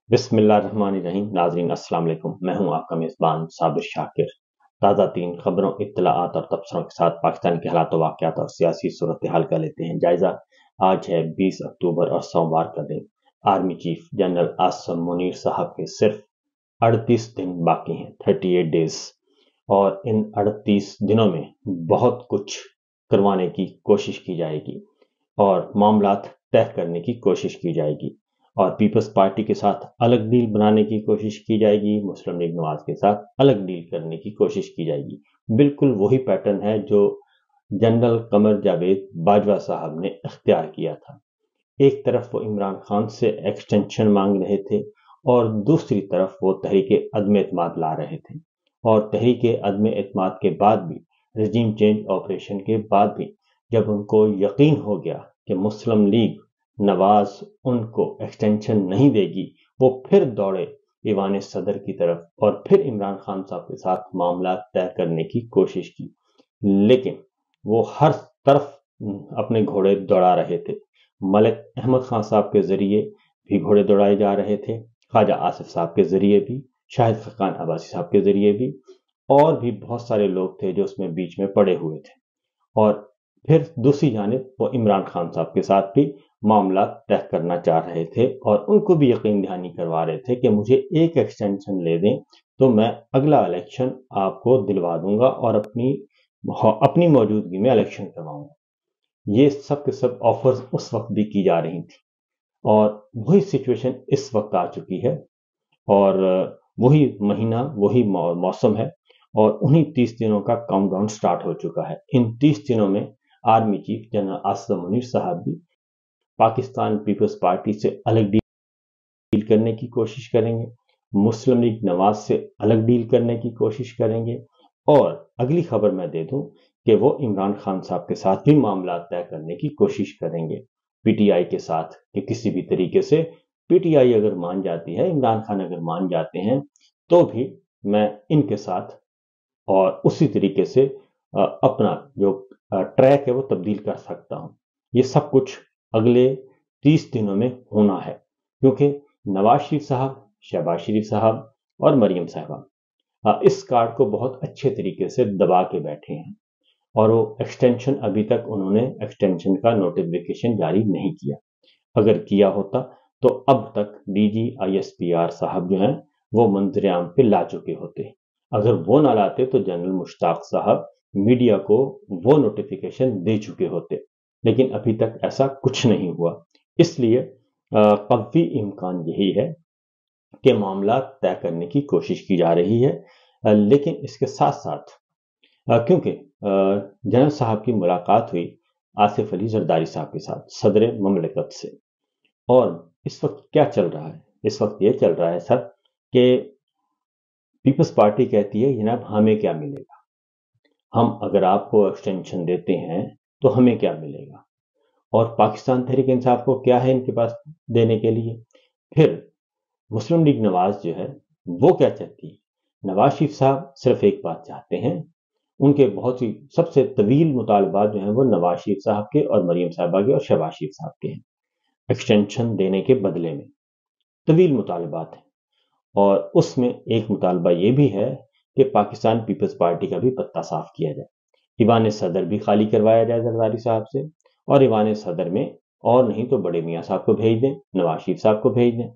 بسم اللہ الرحمن الرحیم۔ ناظرین السلام علیکم، میں ہوں آپ کا میزبان صابر شاکر۔ تازہ ترین خبروں، اطلاعات اور تبصروں کے ساتھ پاکستان کے حالات و واقعات اور سیاسی صورتحال کا لیتے ہیں جائزہ۔ آج ہے 20 اکتوبر اور سوموار کا دن۔ Army chief general Asim Munir صاحب کے صرف 38 دن باقی ہیں، 38 ڈیز، اور ان 38 دنوں میں بہت کچھ کروانے کی کوشش کی جائے گی اور معاملات طے کرنے کی کوشش کی جائے گی، اور پیپلز پارٹی کے ساتھ الگ ڈیل بنانے کی کوشش کی جائے گی، مسلم لیگ نواز کے ساتھ الگ ڈیل کرنے کی کوشش کی جائے گی۔ بالکل وہی پیٹرن ہے جو جنرل قمر جاوید باجوہ صاحب نے اختیار کیا تھا۔ ایک طرف وہ عمران خان سے ایکسٹینشن مانگ رہے تھے اور دوسری طرف وہ تحریک عدم اعتماد لا رہے تھے، اور تحریک عدم اعتماد کے بعد بھی، رجیم چینج آپریشن کے بعد بھی، جب ان کو یقین ہو گیا کہ مسلم لیگ نواز ان کو ایکسٹینشن نہیں دے گی، وہ پھر دوڑے ایوان صدر کی طرف اور پھر عمران خان صاحب کے ساتھ معاملات طے کرنے کی کوشش کی، لیکن وہ ہر طرف اپنے گھوڑے دوڑا رہے تھے۔ ملک احمد خان صاحب کے ذریعے بھی گھوڑے دوڑائے جا رہے تھے، خواجہ آصف صاحب کے ذریعے بھی، شاہد خاقان عباسی صاحب کے ذریعے بھی، اور بھی بہت سارے لوگ تھے جو اس میں بیچ میں پڑے ہوئے تھے، اور پھر دوسری جانب وہ عمران خان صاحب کے ساتھ بھی معاملات طے کرنا چاہ رہے تھے اور ان کو بھی یقین دہانی کروا رہے تھے کہ مجھے ایک ایکسٹینشن لے دیں تو میں اگلا الیکشن آپ کو دلوا دوں گا اور اپنی موجودگی میں الیکشن کرواؤں گا۔ یہ سب کے سب آفرز اس وقت بھی کی جا رہی تھی، اور وہی سچویشن اس وقت آ چکی ہے، اور وہی مہینہ، وہی موسم ہے، اور انہی 30 دنوں کا کاؤنٹ ڈاؤن سٹارٹ ہو چکا ہے۔ ان 30 دنوں میں army chief general Asim Munir صاحب بھی پاکستان پیپلز پارٹی سے الگ ڈیل کرنے کی کوشش کریں گے، مسلم لیگ نواز سے الگ ڈیل کرنے کی کوشش کریں گے، اور اگلی خبر میں دے دوں کہ وہ عمران خان صاحب کے ساتھ بھی معاملات طے کرنے کی کوشش کریں گے، پی ٹی آئی کے ساتھ، کہ کسی بھی طریقے سے پی ٹی آئی اگر مان جاتی ہے، عمران خان اگر مان جاتے ہیں، تو بھی میں ان کے ساتھ اور اسی طریقے سے اپنا جو ٹریک ہے وہ تبدیل کر سکتا ہوں۔ یہ سب کچھ اگلے 30 دنوں میں ہونا ہے، کیونکہ نواز شریف صاحب، شہباز شریف صاحب اور مریم صاحبہ اس کارڈ کو بہت اچھے طریقے سے دبا کے بیٹھے ہیں، اور وہ ایکسٹینشن، ابھی تک انہوں نے ایکسٹینشن کا نوٹیفیکیشن جاری نہیں کیا۔ اگر کیا ہوتا تو اب تک D G I S P R صاحب جو ہیں وہ منظر عام پہ لا چکے ہوتے۔ اگر وہ نہ لاتے تو جنرل مشتاق صاحب میڈیا کو وہ نوٹیفیکیشن دے چکے ہوتے، لیکن ابھی تک ایسا کچھ نہیں ہوا۔ اس لیے قوی امکان یہی ہے کہ معاملات طے کرنے کی کوشش کی جا رہی ہے، لیکن اس کے ساتھ ساتھ کیونکہ جنرل صاحب کی ملاقات ہوئی آصف علی زرداری صاحب کے ساتھ، صدر مملکت سے، اور اس وقت کیا چل رہا ہے؟ اس وقت یہ چل رہا ہے سر کہ پیپلز پارٹی کہتی ہے جناب ہمیں کیا ملے گا، ہم اگر آپ کو ایکسٹینشن دیتے ہیں تو ہمیں کیا ملے گا، اور پاکستان تحریک انصاف کو کیا ہے ان کے پاس دینے کے لیے۔ پھر مسلم لیگ نواز جو ہے وہ کیا چاہتی ہے؟ نواز شریف صاحب صرف ایک بات چاہتے ہیں، ان کے بہت سی سب سے طویل مطالبات جو ہیں وہ نواز شریف صاحب کے اور مریم صاحبہ کے اور شہباز شریف صاحب کے ہیں، ایکسٹینشن دینے کے بدلے میں طویل مطالبات ہیں، اور اس میں ایک مطالبہ یہ بھی ہے کہ پاکستان پیپلز پارٹی کا بھی پتہ صاف کیا جائے، ایوان صدر بھی خالی کروایا جائے زرداری صاحب سے، اور ایوان صدر میں اور نہیں تو بڑے میاں صاحب کو بھیج دیں، نواز شریف صاحب کو بھیج دیں،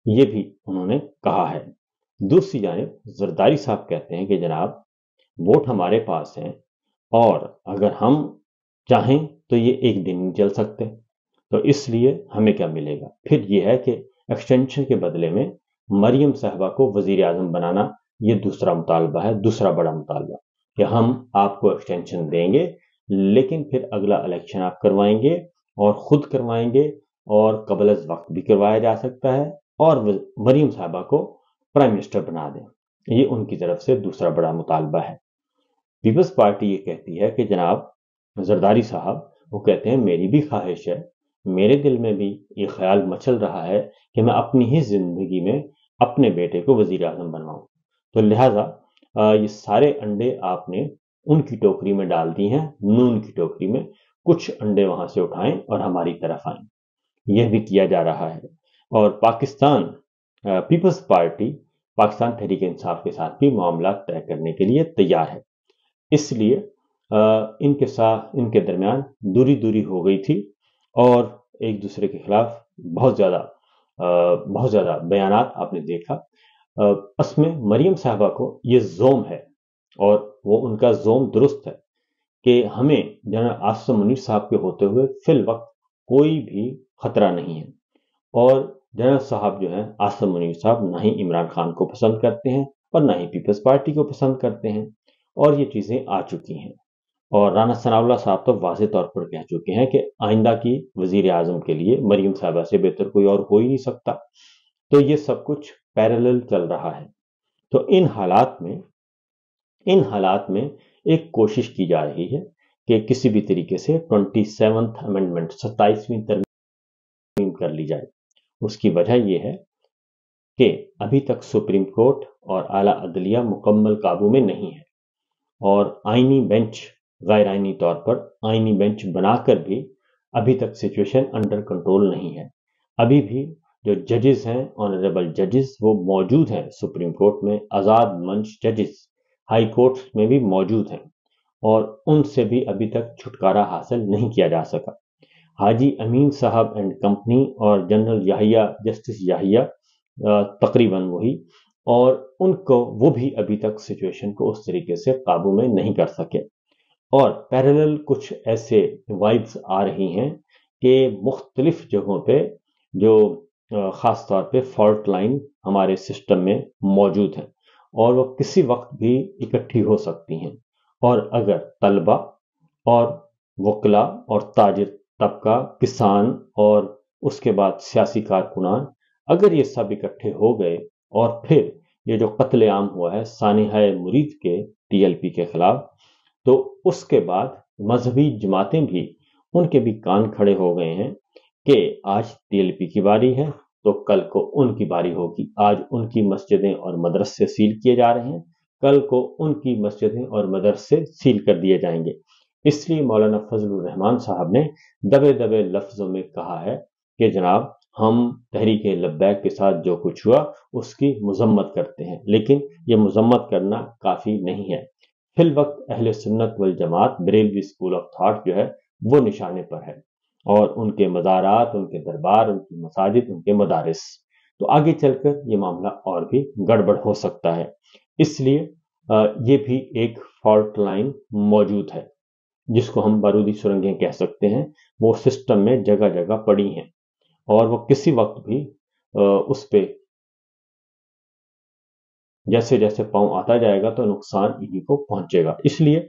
یہ بھی انہوں نے کہا ہے۔ دوسری جانب زرداری صاحب کہتے ہیں کہ جناب ووٹ ہمارے پاس ہیں، اور اگر ہم چاہیں تو یہ ایک دن نہیں چل سکتے، تو اس لیے ہمیں کیا ملے گا؟ پھر یہ ہے کہ ایکسٹینشن کے بدلے میں مریم صاحبہ کو وزیر اعظم بنانا، یہ دوسرا مطالبہ ہے، دوسرا بڑا مطالبہ، کہ ہم آپ کو ایکسٹینشن دیں گے لیکن پھر اگلا الیکشن آپ کروائیں گے، اور خود کروائیں گے، اور قبل از وقت بھی کروایا جا سکتا ہے، اور مریم صاحبہ کو پرائم منسٹر بنا دیں۔ یہ ان کی طرف سے دوسرا بڑا مطالبہ ہے۔ پیپلز پارٹی یہ کہتی ہے کہ جناب زرداری صاحب وہ کہتے ہیں میری بھی خواہش ہے، میرے دل میں بھی یہ خیال مچل رہا ہے کہ میں اپنی ہی زندگی میں اپنے بیٹے کو وزیر اعظم بنواؤں، تو لہٰذا یہ سارے انڈے آپ نے ان کی ٹوکری میں ڈال دی ہیں، نون کی ٹوکری میں، کچھ انڈے وہاں سے اٹھائیں اور ہماری طرف آئیں۔ یہ بھی کیا جا رہا ہے۔ اور پاکستان پیپلز پارٹی پاکستان تحریک انصاف کے ساتھ بھی معاملات طے کرنے کے لیے تیار ہے. اس لیے ان کے درمیان دوری ہو گئی تھی اور ایک دوسرے کے خلاف بہت زیادہ بیانات آپ نے دیکھا. اس میں مریم صاحبہ کو یہ زوم ہے اور وہ ان کا زوم درست ہے کہ ہمیں جنرل عاصم منیر صاحب کے ہوتے ہوئے فی الوقت کوئی بھی خطرہ نہیں ہے. اور جنرل صاحب جو ہیں عاصم منیر صاحب نہ ہی عمران خان کو پسند کرتے ہیں اور نہ ہی پیپلز پارٹی کو پسند کرتے ہیں اور یہ چیزیں آ چکی ہیں. اور رانا ثناء اللہ صاحب تو واضح طور پر کہہ چکے ہیں کہ آئندہ کی وزیر اعظم کے لیے مریم صاحبہ سے بہتر کوئی اور ہو ہی نہیں سکتا. تو یہ سب کچھ پیرالل چل رہا ہے. تو ان حالات میں ایک کوشش کی جا رہی ہے کہ کسی بھی طریقے سے 27th امینڈمنٹ 27ویں ترمیم کر لی جائے. اس کی وجہ یہ ہے کہ ابھی تک سپریم کورٹ اور اعلیٰ عدلیہ مکمل قابو میں نہیں ہے اور آئینی بینچ غیر آئینی طور پر آئینی بینچ بنا کر بھی ابھی تک سچویشن انڈر کنٹرول نہیں ہے. ابھی بھی جو ججز ہیں آنریبل ججز وہ موجود ہیں سپریم کورٹ میں، آزاد منش ججز ہائی کورٹ میں بھی موجود ہیں اور ان سے بھی ابھی تک چھٹکارا حاصل نہیں کیا جا سکا. حاجی امین صاحب اینڈ کمپنی اور جنرل یحییٰ جسٹس یحییٰ تقریباً وہی، اور ان کو وہ بھی ابھی تک سچویشن کو اس طریقے سے قابو میں نہیں کر سکے. اور پیرالل کچھ ایسے وائبز آ رہی ہیں کہ مختلف جگہوں پہ جو خاص طور پہ فالٹ لائن ہمارے سسٹم میں موجود ہیں اور وہ کسی وقت بھی اکٹھی ہو سکتی ہیں. اور اگر طلبہ اور وکلا اور تاجر طبقہ، کسان اور اس کے بعد سیاسی کارکنان اگر یہ سب اکٹھے ہو گئے اور پھر یہ جو قتل عام ہوا ہے سانحہ مرید کے ٹی ایل پی کے خلاف، تو اس کے بعد مذہبی جماعتیں بھی ان کے بھی کان کھڑے ہو گئے ہیں کہ آج ٹی ایل پی کی باری ہے تو کل کو ان کی باری ہوگی. آج ان کی مسجدیں اور مدرسے سیل کیے جا رہے ہیں، کل کو ان کی مسجدیں اور مدرسے سیل کر دیے جائیں گے. اس لیے مولانا فضل الرحمان صاحب نے دبے لفظوں میں کہا ہے کہ جناب ہم تحریک لبیک کے ساتھ جو کچھ ہوا اس کی مذمت کرتے ہیں، لیکن یہ مذمت کرنا کافی نہیں ہے. فی الوقت اہل سنت والجماعت بریلوی اسکول آف تھاٹ جو ہے وہ نشانے پر ہے اور ان کے مزارات، ان کے دربار، ان کی مساجد، ان کے مدارس. تو آگے چل کر یہ معاملہ اور بھی گڑبڑ ہو سکتا ہے. اس لیے یہ بھی ایک فالٹ لائن موجود ہے جس کو ہم بارودی سرنگیں کہہ سکتے ہیں. وہ سسٹم میں جگہ جگہ پڑی ہیں اور وہ کسی وقت بھی اس پہ جیسے جیسے پاؤں آتا جائے گا تو نقصان انہی کو پہنچے گا. اس لیے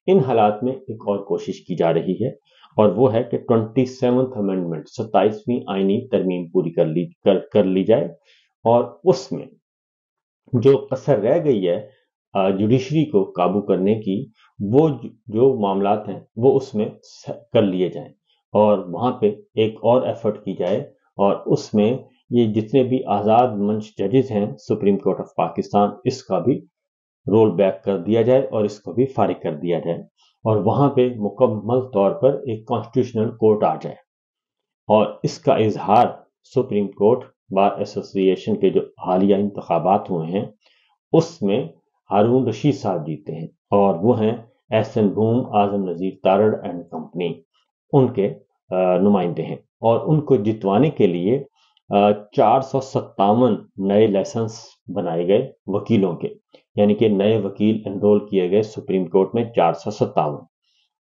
ان حالات میں ایک اور کوشش کی جا رہی ہے اور وہ ہے کہ 27th امینڈمنٹ 27ویں آئینی ترمیم پوری کر لی جائے اور اس میں جو کسر رہ گئی ہے جوڈیشری کو قابو کرنے کی، وہ جو معاملات ہیں وہ اس میں کر لیے جائیں اور وہاں پہ ایک اور ایفرٹ کی جائے اور اس میں یہ جتنے بھی آزاد منش ججز ہیں سپریم کورٹ آف پاکستان، اس کا بھی رول بیک کر دیا جائے اور اس کو بھی فارغ کر دیا جائے اور وہاں پہ مکمل طور پر ایک کانسٹیٹیوشنل کورٹ آ جائے. اور اس کا اظہار سپریم کورٹ بار ایسوسی ایشن کے جو حالیہ انتخابات ہوئے ہیں اس میں ہارون رشید صاحب جیتے ہیں اور وہ ہیں احسن بھوم، اعظم نذیر تارڑ اینڈ کمپنی، ان کے نمائندے ہیں. اور ان کو جتوانے کے لیے 457 نئے لائسنس بنائے گئے وکیلوں کے، یعنی کہ نئے وکیل انرول کیے گئے سپریم کورٹ میں 457.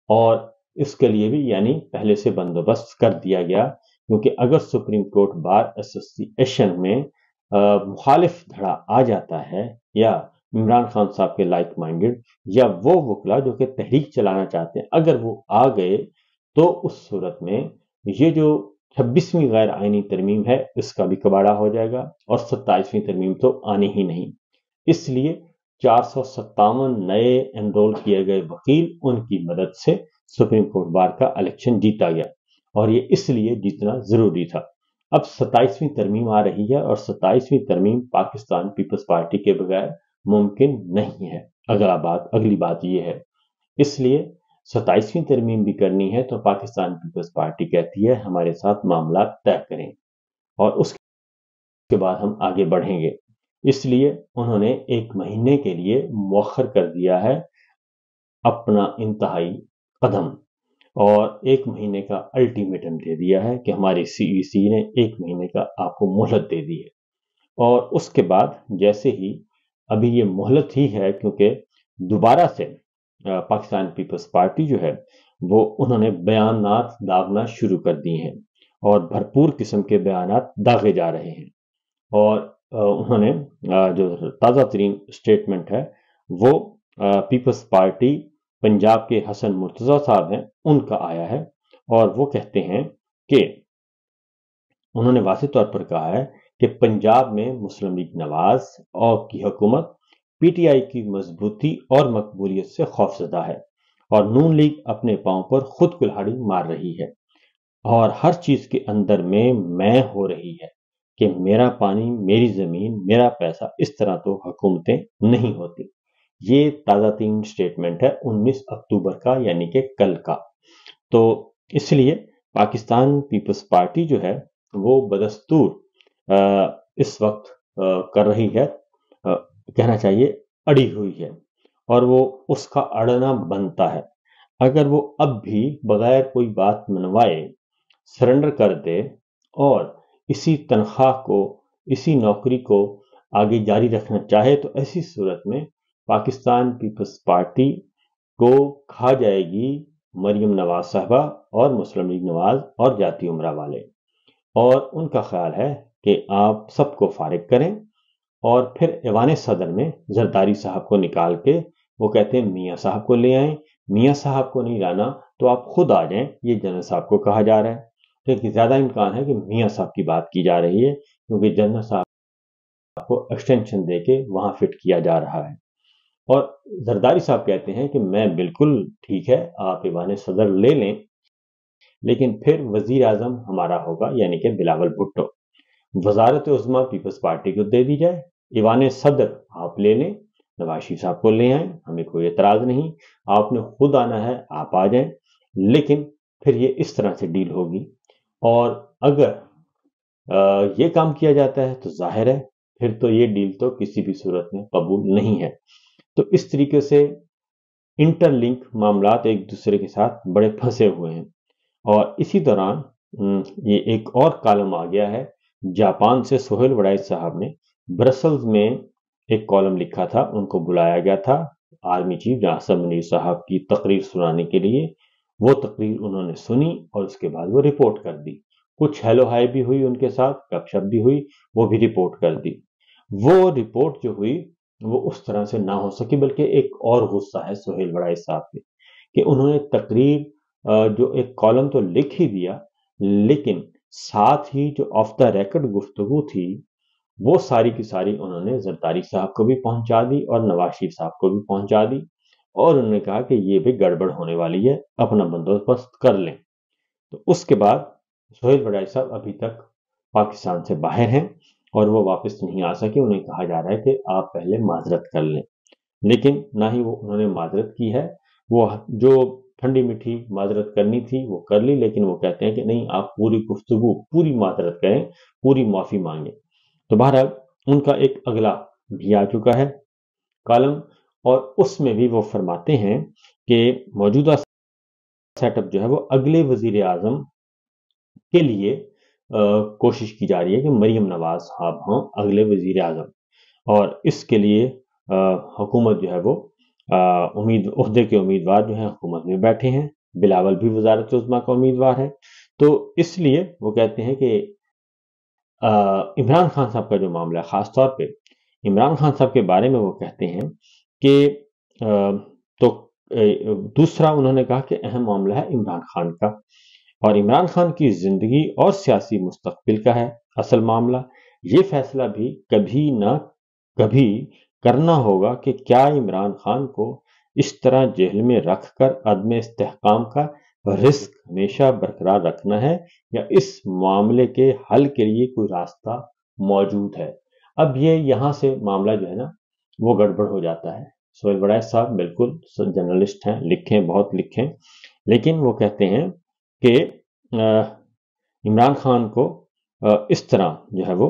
اور اس کے لیے بھی یعنی پہلے سے بندوبست کر دیا گیا، کیونکہ اگر سپریم کورٹ بار ایسوسی ایشن میں مخالف دھڑا آ جاتا ہے یا عمران خان صاحب کے لائک مائنڈڈ یا وہ وکلا جو کہ تحریک چلانا چاہتے ہیں اگر وہ آ گئے تو اس صورت میں یہ جو 26ویں غیر آئینی ترمیم ہے اس کا بھی کباڑہ ہو جائے گا اور 27ویں ترمیم تو آنی ہی نہیں. اس لیے 457 نئے انرول کیے گئے وکیل، ان کی مدد سے سپریم کورٹ بار کا الیکشن جیتا گیا اور یہ اس لیے جیتنا ضروری تھا. اب 27ویں ترمیم آ رہی ہے اور 27ویں ترمیم پاکستان پیپلز پارٹی کے بغیر ممکن نہیں ہے. اگلی بات یہ ہے، اس لیے 27ویں ترمیم بھی کرنی ہے تو پاکستان پیپلز پارٹی کہتی ہے ہمارے ساتھ معاملات طے کریں اور اس کے بعد ہم آگے بڑھیں گے۔ اس لیے انہوں نے 1 مہینے کے لیے مؤخر کر دیا ہے اپنا انتہائی قدم، اور 1 مہینے کا الٹیمیٹم دے دیا ہے کہ ہماری CEC نے 1 مہینے کا آپ کو مہلت دے دی ہے۔ اور اس کے بعد جیسے ہی ابھی یہ مہلت ہی ہے، کیونکہ دوبارہ سے پاکستان پیپلز پارٹی جو ہے وہ انہوں نے بیانات داغنا شروع کر دیے ہیں، اور بھرپور قسم کے بیانات داغے جا رہے ہیں۔ اور انہوں نے جو تازہ ترین سٹیٹمنٹ ہے وہ پیپلز پارٹی پنجاب کے حسن مرتضیٰ صاحب ہیں، ان کا آیا ہے، اور وہ کہتے ہیں کہ انہوں نے واضح طور پر کہا ہے کہ پنجاب میں مسلم لیگ نواز اور کی حکومت PTI کی مضبوطی اور مقبولیت سے خوفزدہ ہے، اور نون لیگ اپنے پاؤں پر خود کلہاڑی مار رہی ہے، اور ہر چیز کے اندر میں ہو رہی ہے کہ میرا پانی، میری زمین، میرا پیسہ، اس طرح تو حکومتیں نہیں ہوتی۔ یہ تازہ ترین سٹیٹمنٹ ہے 19 اکتوبر کا، یعنی کہ کل کا۔ تو اس لیے پاکستان پیپلز پارٹی جو ہے وہ بدستور اس وقت کر رہی ہے، کہنا چاہیے اڑی ہوئی ہے، اور وہ اس کا اڑنا بنتا ہے۔ اگر وہ اب بھی بغیر کوئی بات منوائے سرنڈر کر دے اور اسی تنخواہ کو، اسی نوکری کو آگے جاری رکھنا چاہے، تو ایسی صورت میں پاکستان پیپلز پارٹی کو کھا جائے گی مریم نواز صاحبہ اور مسلم لیگ نواز اور جاتی عمرہ والے، اور ان کا خیال ہے کہ آپ سب کو فارغ کریں، اور پھر ایوان صدر میں زرداری صاحب کو نکال کے وہ کہتے ہیں میاں صاحب کو لے آئیں، میاں صاحب کو نہیں لانا تو آپ خود آ جائیں، یہ جنرل صاحب کو کہا جا رہا ہے۔ لیکن زیادہ امکان ہے کہ میاں صاحب کی بات کی جا رہی ہے، کیونکہ جنرل صاحب کو ایکسٹینشن دے کے وہاں فٹ کیا جا رہا ہے۔ اور زرداری صاحب کہتے ہیں کہ میں بالکل ٹھیک ہے، آپ ایوان صدر لے لیں، لیکن پھر وزیر اعظم ہمارا ہوگا، یعنی کہ بلاول بھٹو۔ وزارت عظمیٰ پیپلز پارٹی کو دے دی جائے، ایوان صدر آپ لے لیں، نواز شریف صاحب کو لے آئیں، ہمیں کوئی اعتراض نہیں، آپ نے خود آنا ہے آپ آ جائیں، لیکن پھر یہ اس طرح سے ڈیل ہوگی۔ اور اگر یہ کام کیا جاتا ہے تو ظاہر ہے پھر تو یہ ڈیل تو کسی بھی صورت میں قبول نہیں ہے۔ تو اس طریقے سے انٹر لنک معاملات ایک دوسرے کے ساتھ بڑے پھنسے ہوئے ہیں۔ اور اسی دوران یہ ایک اور کالم آ گیا ہے، جاپان سے سہیل وڑائچ صاحب نے برسلز میں ایک کالم لکھا تھا، ان کو بلایا گیا تھا آرمی چیف جاسم منیر صاحب کی تقریر سنانے کے لیے۔ وہ تقریر انہوں نے سنی اور اس کے بعد وہ رپورٹ کر دی، کچھ ہیلو ہائی بھی ہوئی ان کے ساتھ، گپ شپ بھی ہوئی، وہ بھی رپورٹ کر دی۔ وہ رپورٹ جو ہوئی وہ اس طرح سے نہ ہو سکی، بلکہ ایک اور غصہ ہے سہیل وڑائچ صاحب کے کہ انہوں نے تقریر جو ایک کالم تو لکھ ہی دیا، لیکن ساتھ ہی جو آف دا ریکارڈ گفتگو تھی وہ ساری کی ساری انہوں نے زرداری صاحب کو بھی پہنچا دی اور نواز شریف صاحب کو بھی پہنچا دی، اور انہوں نے کہا کہ یہ بھی گڑبڑ ہونے والی ہے، اپنا بندوبست کر لیں۔ تو اس کے بعد سہیل وڑائچ صاحب ابھی تک پاکستان سے باہر ہیں اور وہ واپس نہیں آ سکے۔ انہیں کہا جا رہا ہے کہ آپ پہلے معذرت کر لیں، لیکن نہ ہی وہ انہوں نے معذرت کی ہے، وہ جو ٹھنڈی میٹھی معذرت کرنی تھی وہ کر لی، لیکن وہ کہتے ہیں کہ نہیں، آپ پوری گفتگو، پوری معذرت کریں، پوری معافی مانگیں۔ تو بہرحال ان کا ایک اگلا بھی آ چکا ہے کالم، اور اس میں بھی وہ فرماتے ہیں کہ موجودہ سیٹ اپ جو ہے وہ اگلے وزیر اعظم کے لیے کوشش کی جا رہی ہے کہ مریم نواز صاحب ہوں اگلے وزیر اعظم، اور اس کے لیے حکومت جو ہے وہ عہدے کے امیدوار جو ہیں حکومت میں بیٹھے ہیں، بلاول بھی وزارت عظمیٰ کا امیدوار ہے۔ تو اس لیے وہ کہتے ہیں کہ عمران خان صاحب کا جو معاملہ ہے، خاص طور پہ عمران خان صاحب کے بارے میں وہ کہتے ہیں کہ تو دوسرا انہوں نے کہا کہ اہم معاملہ ہے عمران خان کا، اور عمران خان کی زندگی اور سیاسی مستقبل کا ہے اصل معاملہ۔ یہ فیصلہ بھی کبھی نہ کبھی کرنا ہوگا کہ کیا عمران خان کو اس طرح جیل میں رکھ کر عدم استحکام کا رسک ہمیشہ برقرار رکھنا ہے، یا اس معاملے کے حل کے لیے کوئی راستہ موجود ہے۔ اب یہ یہاں سے معاملہ جو ہے نا وہ گڑبڑ ہو جاتا ہے۔ سہیل وڑائچ صاحب بالکل جرنلسٹ ہیں، لکھیں، بہت لکھیں، لیکن وہ کہتے ہیں کہ عمران خان کو اس طرح جو ہے وہ